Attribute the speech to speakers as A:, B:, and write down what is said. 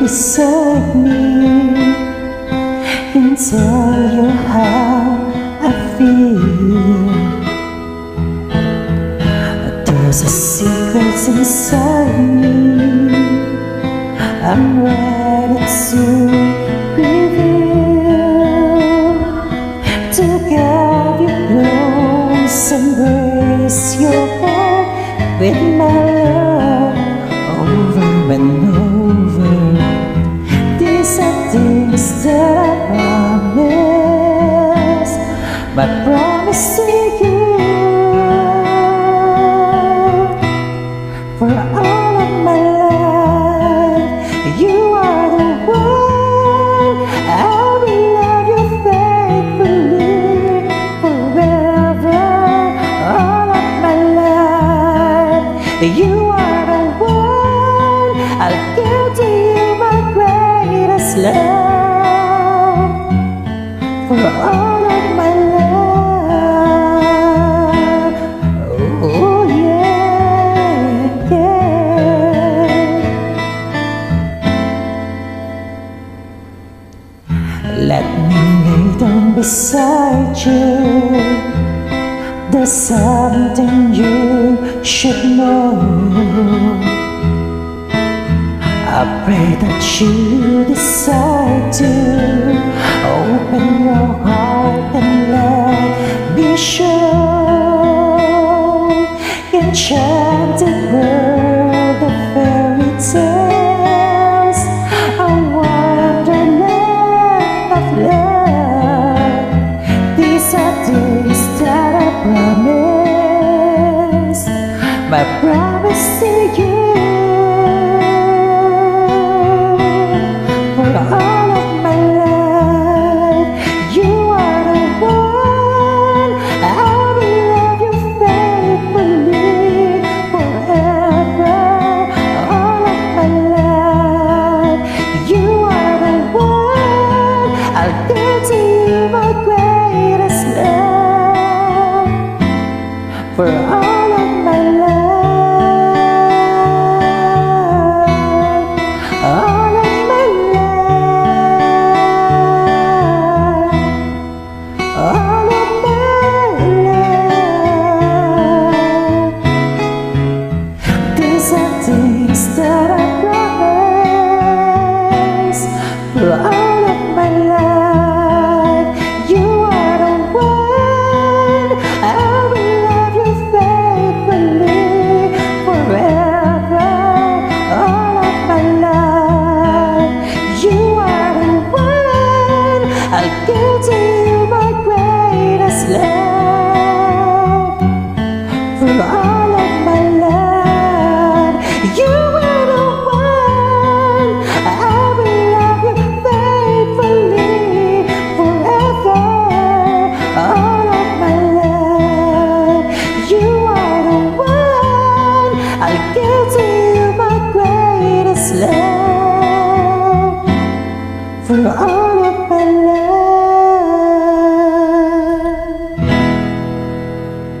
A: beside me and tell you how I feel. There's a secret inside me I'm ready to reveal. To get you close, embrace your heart with my love over and over. These are things that I promise, but promise to you. For all of my life, you are the one. I will love you faithfully forever. All of my life, you are the one. I'll give to you my greatest love. For all of my life, oh yeah, yeah. Let me lay down beside you. There's something you should know. I pray that you decide to open your heart and let me show. Enchanted world of fairy tales, a wonderland of love. These are things that I promise, my promise to you. For all of my life, you are the one. I will love you faithfully forever. All of my life, you are the one. I'll give to you my greatest love. For all of my life. Things that I promise. For all of my life, you are the one. I will love you faithfully forever. All of my life, you are the one. I'll give to you my greatest love. For all of my life, you are the one. I will love you faithfully forever. All of my life, you are the one. I'll give to you my greatest love. For all